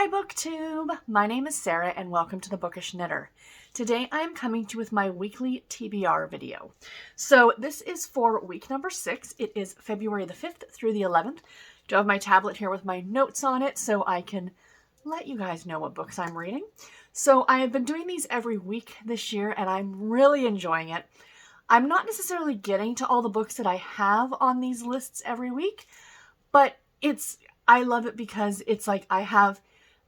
Hi BookTube! My name is Sarah and welcome to the Bookish Knitter. Today I am coming to you with my weekly TBR video. So this is for week number 6. It is February the 5th through the 11th. I do have my tablet here with my notes on it so I can let you guys know what books I'm reading. So I have been doing these every week this year and I'm really enjoying it. I'm not necessarily getting to all the books that I have on these lists every week, but I love it because it's like I have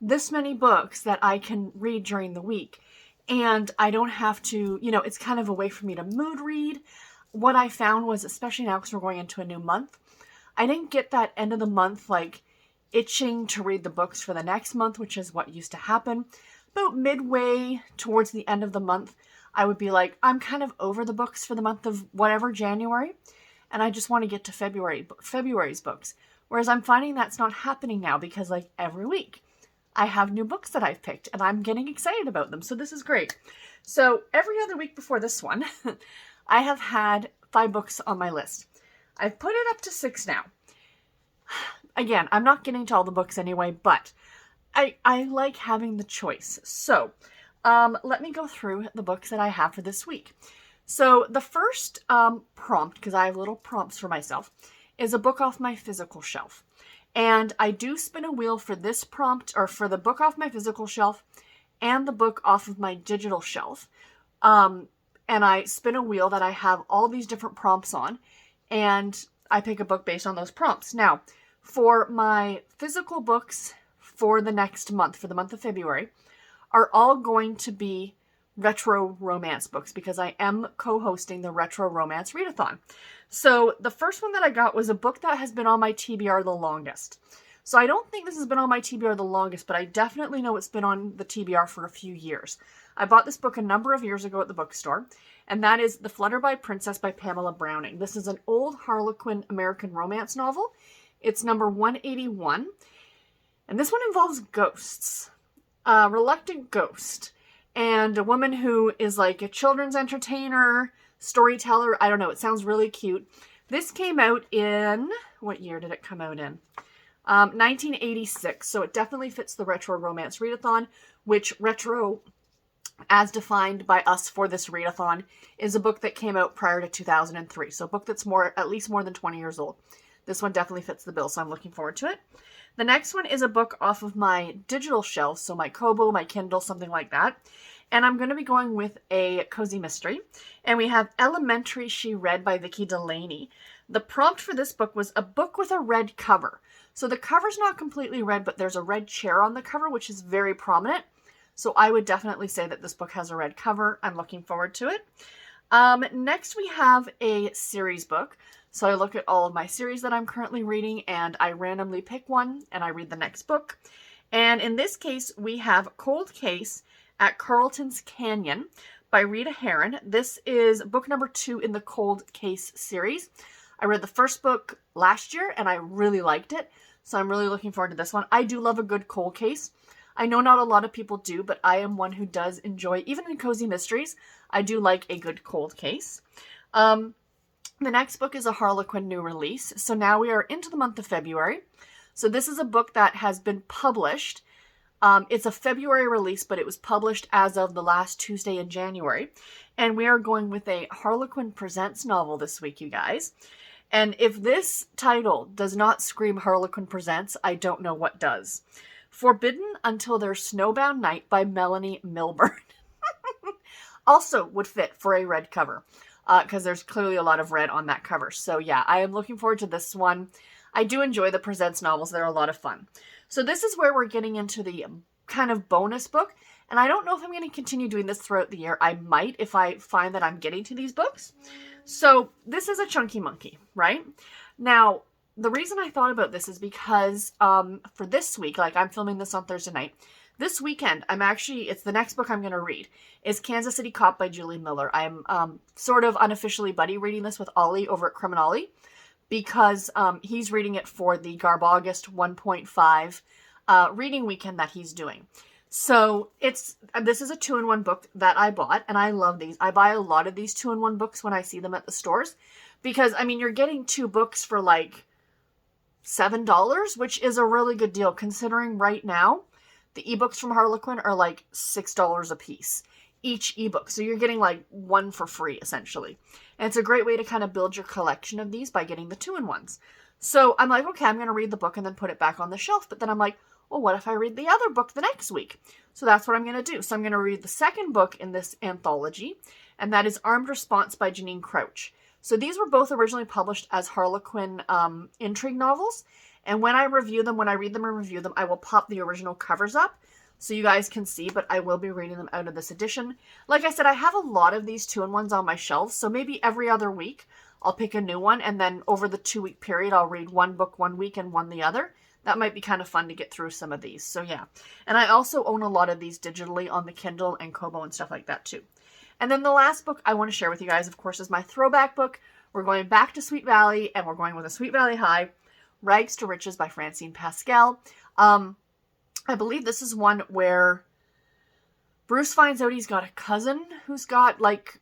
this many books that I can read during the week. And I don't have to, it's kind of a way for me to mood read. What I found was, especially now because we're going into a new month, I didn't get that end of the month, like, itching to read the books for the next month, which is what used to happen. About midway towards the end of the month, I would be like, I'm kind of over the books for the month of whatever, January, and I just want to get to February's books. Whereas I'm finding that's not happening now because, like, every week I have new books that I've picked and I'm getting excited about them. So this is great. So every other week before this one, I have had 5 books on my list. I've put it up to 6 now. Again, I'm not getting to all the books anyway, but I like having the choice. So let me go through the books that I have for this week. So the first prompt, because I have little prompts for myself, is a book off my physical shelf. And I do spin a wheel for this prompt, or for the book off my physical shelf and the book off of my digital shelf. And I spin a wheel that I have all these different prompts on, and I pick a book based on those prompts. Now, for my physical books for the next month, for the month of February, are all going to be retro romance books because I am co-hosting the Retro Romance Readathon. So the first one that I got was a book that has been on my TBR the longest. So I don't think this has been on my TBR the longest, but I definitely know it's been on the TBR for a few years. I bought this book a number of years ago at the bookstore, and that is The Flutterby Princess by Pamela Browning. This is an old Harlequin American romance novel. It's number 181, and this one involves ghosts. A reluctant ghost, and a woman who is like a children's entertainer, storyteller. I don't know. It sounds really cute. This came out in, what year did it come out in? 1986. So it definitely fits the Retro Romance Readathon, which retro, as defined by us for this readathon, is a book that came out prior to 2003. So a book that's at least more than 20 years old. This one definitely fits the bill, so I'm looking forward to it. The next one is a book off of my digital shelf, so my Kobo, my Kindle, something like that. And I'm going to be going with a cozy mystery. And we have Elementary She Read by Vicki Delaney. The prompt for this book was a book with a red cover. So the cover's not completely red, but there's a red chair on the cover, which is very prominent. So I would definitely say that this book has a red cover. I'm looking forward to it. Next we have a series book. So I look at all of my series that I'm currently reading and I randomly pick one and I read the next book. And in this case, we have Cold Case at Carlton's Canyon by Rita Herron. This is book number 2 in the Cold Case series. I read the first book last year and I really liked it. So I'm really looking forward to this one. I do love a good cold case. I know not a lot of people do, but I am one who does enjoy, even in cozy mysteries, I do like a good cold case. The next book is a Harlequin new release. So now we are into the month of February. So this is a book that has been published. It's a February release, but it was published as of the last Tuesday in January. And we are going with a Harlequin Presents novel this week, you guys. And if this title does not scream Harlequin Presents, I don't know what does. Forbidden Until Their Snowbound Night by Melanie Milburn. Also would fit for a red cover. Because there's clearly a lot of red on that cover. So yeah, I am looking forward to this one. I do enjoy the Presents novels. They're a lot of fun. So this is where we're getting into the kind of bonus book. And I don't know if I'm going to continue doing this throughout the year. I might if I find that I'm getting to these books. So this is a chunky monkey, right? Now, the reason I thought about this is because for this week, like I'm filming this on Thursday night, this weekend, it's the next book I'm going to read, is Kansas City Cop by Julie Miller. I'm sort of unofficially buddy reading this with Ollie over at Criminali because he's reading it for the Garb-August 1.5 reading weekend that he's doing. So this is a 2-in-1 book that I bought, and I love these. I buy a lot of these 2-in-1 books when I see them at the stores because, I mean, you're getting 2 books for like $7, which is a really good deal considering right now The ebooks from Harlequin are like $6 a piece, each ebook. So you're getting like one for free, essentially. And it's a great way to kind of build your collection of these by getting the 2-in-1s. So I'm like, okay, I'm going to read the book and then put it back on the shelf. But then I'm like, well, what if I read the other book the next week? So that's what I'm going to do. So I'm going to read the second book in this anthology, and that is Armed Response by Janine Crouch. So these were both originally published as Harlequin intrigue novels. And when I review them, when I read them and review them, I will pop the original covers up so you guys can see, but I will be reading them out of this edition. Like I said, I have a lot of these 2-in-1s on my shelves, so maybe every other week I'll pick a new one, and then over the 2-week period, I'll read one book one week and one the other. That might be kind of fun to get through some of these. So yeah. And I also own a lot of these digitally on the Kindle and Kobo and stuff like that too. And then the last book I want to share with you guys, of course, is my throwback book. We're going back to Sweet Valley, and we're going with a Sweet Valley High, Rags to Riches by Francine Pascal. I believe this is one where Bruce finds out he's got a cousin who's got like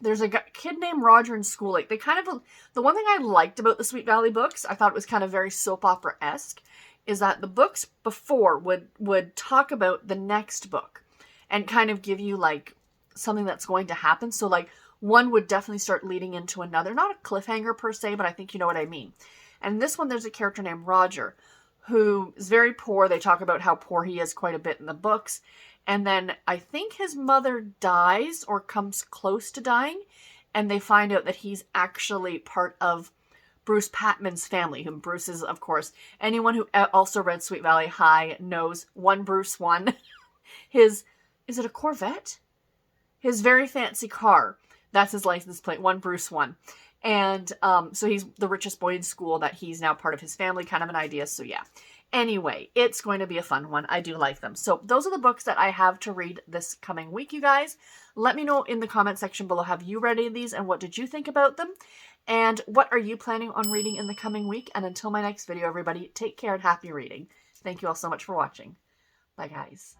there's a kid named Roger in school. Like, they kind of, the one thing I liked about the Sweet Valley books, I thought it was kind of very soap opera-esque, is that the books before would talk about the next book and kind of give you like something that's going to happen. So like one would definitely start leading into another, not a cliffhanger per se, but I think you know what I mean. And this one, there's a character named Roger who is very poor. They talk about how poor he is quite a bit in the books. And then I think his mother dies or comes close to dying. And they find out that he's actually part of Bruce Patman's family, whom Bruce is, of course, anyone who also read Sweet Valley High knows one Bruce one. Is it a Corvette? His very fancy car. That's his license plate, one Bruce one. And so he's the richest boy in school, that he's now part of his family, kind of an idea. So yeah. Anyway, it's going to be a fun one. I do like them. So those are the books that I have to read this coming week, you guys. Let me know in the comment section below, have you read any of these and what did you think about them? And what are you planning on reading in the coming week? And until my next video, everybody, take care and happy reading. Thank you all so much for watching. Bye, guys.